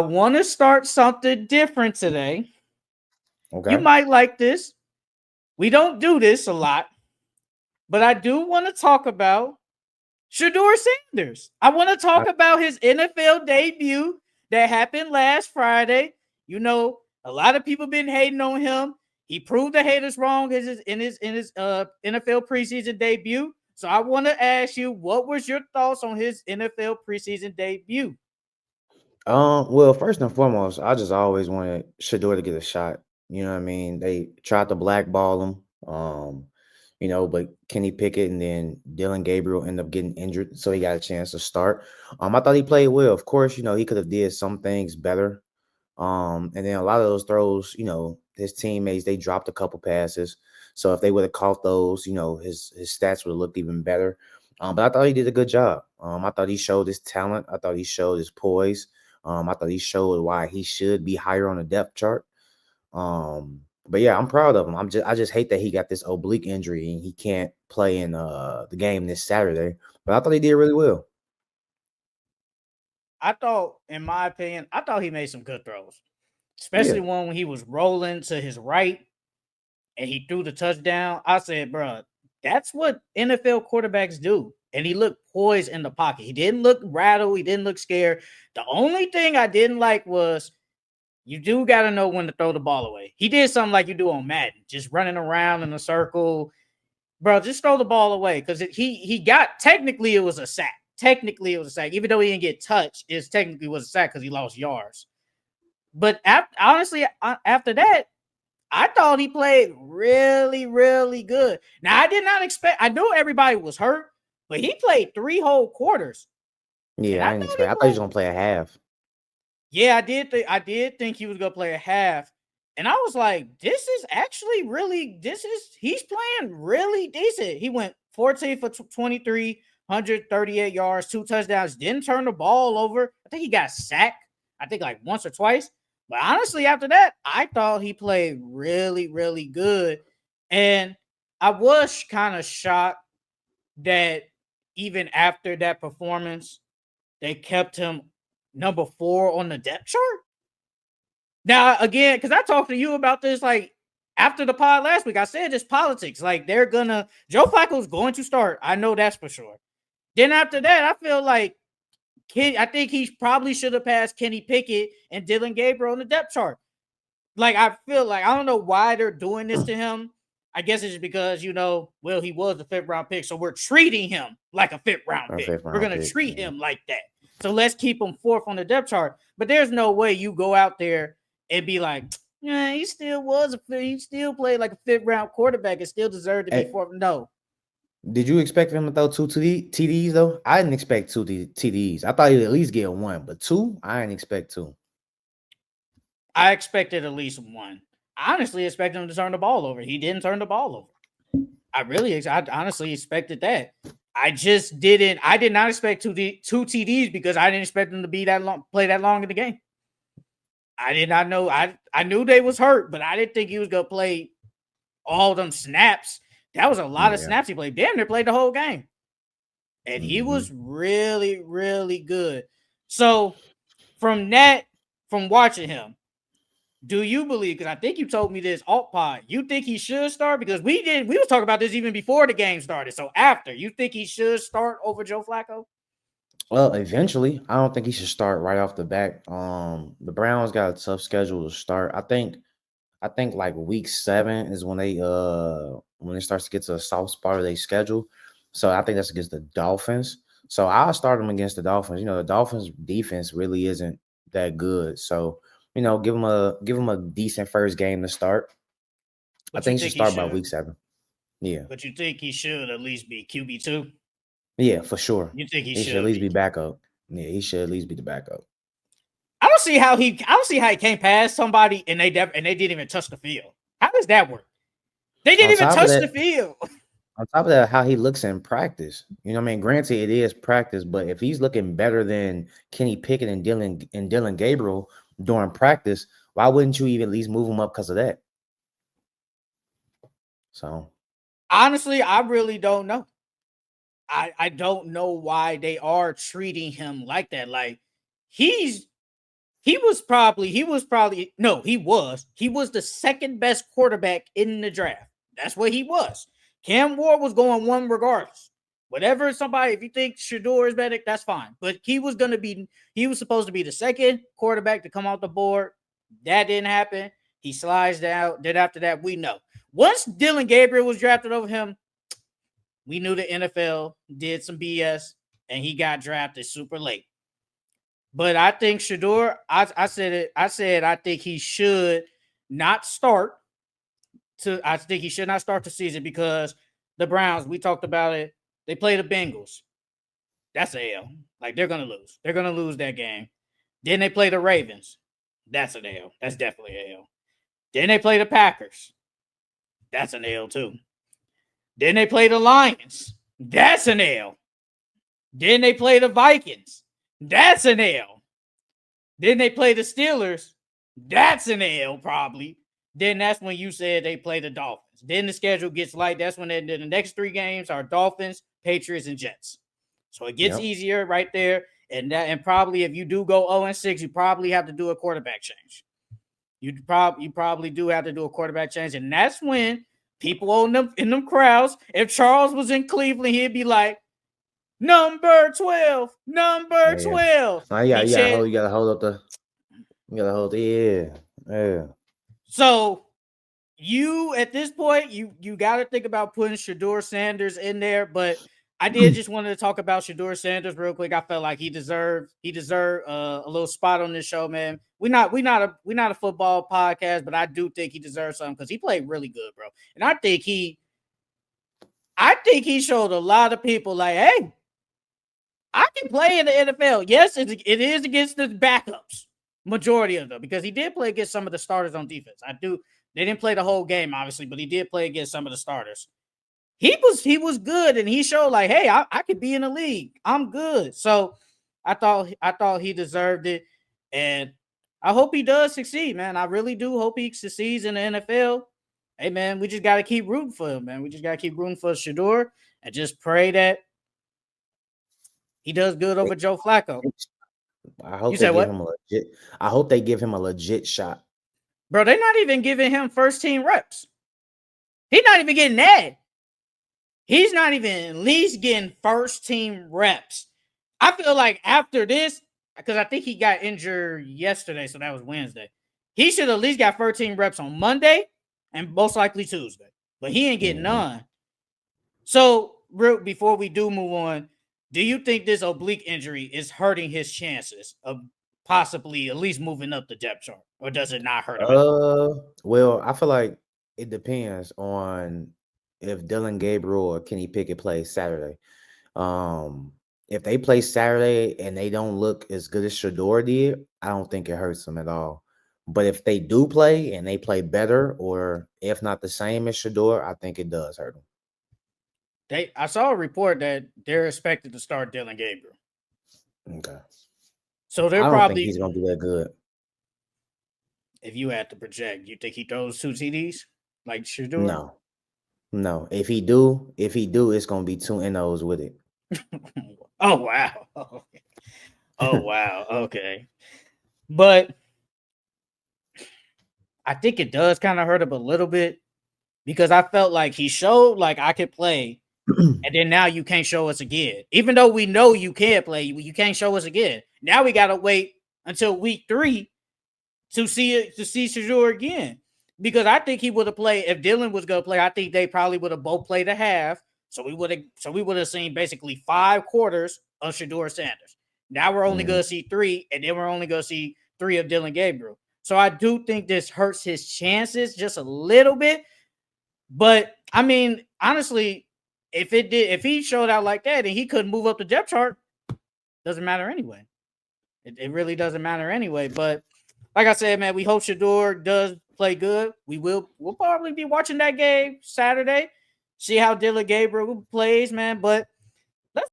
want to start something different today. You Okay. might like this. We don't do this a lot, but I do want to talk about Shedeur Sanders. I want to I, talk about his NFL debut that happened last Friday. A lot of people been hating on him. He proved the haters wrong in his NFL preseason debut. So I want to ask you, what was your thoughts on his NFL preseason debut? well, first and foremost, I just always wanted Shador to get a shot. You know what I mean? They tried to blackball him. But Kenny Pickett and then Dylan Gabriel ended up getting injured, so he got a chance to start. I thought he played well. Of course, he could have did some things better. And then a lot of those throws, his teammates, they dropped a couple passes. So if they would have caught those, his stats would have looked even better. But I thought he did a good job. I thought he showed his talent. I thought he showed his poise. I thought he showed why he should be higher on the depth chart. But yeah, I'm proud of him. I just hate that he got this oblique injury and he can't play in the game this Saturday. But I thought he did really well. I thought, in my opinion, I thought he made some good throws, Yeah. especially one when he was rolling to his right and he threw the touchdown. I said, bro, that's what NFL quarterbacks do. And he looked poised in the pocket. He didn't look rattled. He didn't look scared. The only thing I didn't like was you do got to know when to throw the ball away. He did something like you do on Madden, just running around in a circle. Bro, just throw the ball away because he got technically it was a sack. Technically it was a sack, even though he didn't get touched. It technically was a sack because he lost yards. But honestly, after that, I thought he played really, really good. Now I did not expect. I knew everybody was hurt, but he played 3 whole quarters, and Yeah, I I didn't thought he expect. I thought he was played. gonna play a half. Yeah, I did think he was gonna play a half, and I was like, this is actually really. He's playing really decent. He went 14 for 23, 138 yards, 2 touchdowns. Didn't turn the ball over. I think he got sacked. I think like once or twice. But honestly, after that, I thought he played really, really good, and I was kind of shocked that even after that performance, they kept him number 4 on the depth chart. Now, again, because I talked to you about this, like after the pod last week, I said it's politics. Like Joe Flacco's going to start. I know that's for sure. Then after that, I feel like I think he probably should have passed Kenny Pickett and Dylan Gabriel on the depth chart. Like I feel like I don't know why they're doing this to him. I guess it's because well, he was a fifth round pick, so we're treating him like a fifth round Our pick. fifth We're round gonna pick. treat Yeah. him like that. So let's keep him fourth on the depth chart. But there's no way you go out there and be like, yeah, he still played like a fifth round quarterback and still deserved to be Hey, fourth. No, did you expect him to throw two TDs though? I didn't expect two TDs. I thought he'd at least get one, but two, I didn't expect two. I expected at least one. I honestly expected him to turn the ball over. He didn't turn the ball over. I honestly expected that. I just didn't. I did not expect two TDs because I didn't expect them to be that long, play that long in the game. I did not know. I knew they was hurt, but I didn't think he was gonna play all them snaps. That was a lot of Yeah. snaps he played. Damn near played the whole game, and he Hmm. was really, really good. So from that, from watching him, do you believe? Because I think you told me this alt pod. You think he should start? Because we did. We was talking about this even before the game started. So after, you think he should start over Joe Flacco? Well, eventually, I don't think he should start right off the bat. The Browns got a tough schedule to start. I think like week 7 is when it starts to get to a soft spot of their schedule. So I think that's against the Dolphins. So I'll start them against the Dolphins. The Dolphins defense really isn't that good. So, give him a decent first game to start. I But you think he should think he start by should? week 7. Yeah. But you think he should at least be QB2? Yeah, for sure. You think he He should at should least be? be backup. Yeah, he should at least be the backup. I don't see how he came past somebody and they didn't even touch the field. How does that work? They On didn't even top of touch the that, field. how he looks in practice. What I mean? Granted, it is practice, but if he's looking better than Kenny Pickett and Dylan Gabriel during practice, why wouldn't you even at least move him up because of that? So Honestly, I really don't know. I don't know why they are treating him like that. Like he's He was the second best quarterback in the draft. That's what he was. Cam Ward was going one regardless. Whatever somebody, if you think Shedeur is better, that's fine. But he was supposed to be the second quarterback to come off the board. That didn't happen. He slides down. Then after that, we know. Once Dylan Gabriel was drafted over him, we knew the NFL did some BS and he got drafted super late. But I think Shedeur, I said I think he should not start the season because the Browns, we talked about it, they play the Bengals. That's an L. Like, they're going to lose. They're going to lose that game. Then they play the Ravens. That's an L. That's definitely an L. Then they play the Packers. That's an L too. Then they play the Lions. That's an L. Then they play the Vikings. That's an L. Then they play the Steelers. That's an L probably. Then that's when you said they play the Dolphins. Then the schedule gets light. That's when the next 3 games are Dolphins, Patriots, and Jets. So it gets easier right there. And probably if you do go 0-6, you probably have to do a quarterback change. You probably do have to do a quarterback change. And that's when people in them crowds, if Charles was in Cleveland, he'd be like, number 12. You gotta hold the yeah. So you at this point, you gotta think about putting Shedeur Sanders in there, but I did just wanted to talk about Shedeur Sanders real quick. I felt like he deserved a little spot on this show, man. We're not a football podcast, but I do think he deserves something because he played really good, bro. And I think he showed a lot of people like, hey, I can play in the NFL. Yes, it is against the backups, majority of them, because he did play against some of the starters on defense. They didn't play the whole game, obviously, but he did play against some of the starters. He was good, and he showed like, hey, I could be in the league. I'm good. So I thought he deserved it, and I hope he does succeed, man. I really do hope he succeeds in the NFL. Hey, man, we just got to keep rooting for him, man. We just got to keep rooting for Shedeur and just pray that he does good over Joe Flacco. I hope they give him I hope they give him a legit shot. Bro, they're not even giving him first team reps. He's not even getting that. He's not even at least getting first team reps. I feel like after this, because I think he got injured yesterday, so that was Wednesday. He should at least got 13 reps on Monday and most likely Tuesday. But he ain't getting none. So, before we do move on, do you think this oblique injury is hurting his chances of possibly at least moving up the depth chart? Or does it not hurt him? Well, I feel like it depends on if Dylan Gabriel or Kenny Pickett plays Saturday. If they play Saturday and they don't look as good as Shedeur did, I don't think it hurts them at all. But if they do play and they play better, or if not the same as Shedeur, I think it does hurt them. I saw a report that they're expected to start Dylan Gabriel. Okay. So they're I don't probably think he's gonna do that good. If you had to project, you think he throws 2 TDs like Shedeur? No. If he do, it's gonna be 2 NOs with it. Oh wow. Okay. Oh wow. Okay. But I think it does kind of hurt him a little bit because I felt like he showed like I could play, and then now you can't show us again. Even though we know you can play, you can't show us again. Now we gotta wait until week 3 to see Shedeur again. Because I think he would have played if Dylan was gonna play. I think they probably would have both played a half. So we would have seen basically 5 quarters of Shedeur Sanders. Now we're only gonna see 3, and then we're only gonna see 3 of Dylan Gabriel. So I do think this hurts his chances just a little bit. But I mean, honestly, if he showed out like that and he couldn't move up the depth chart, doesn't matter anyway. It really doesn't matter anyway. But like I said, man, we hope Shedeur does play good. We'll probably be watching that game Saturday, see how Dylan Gabriel plays, man. But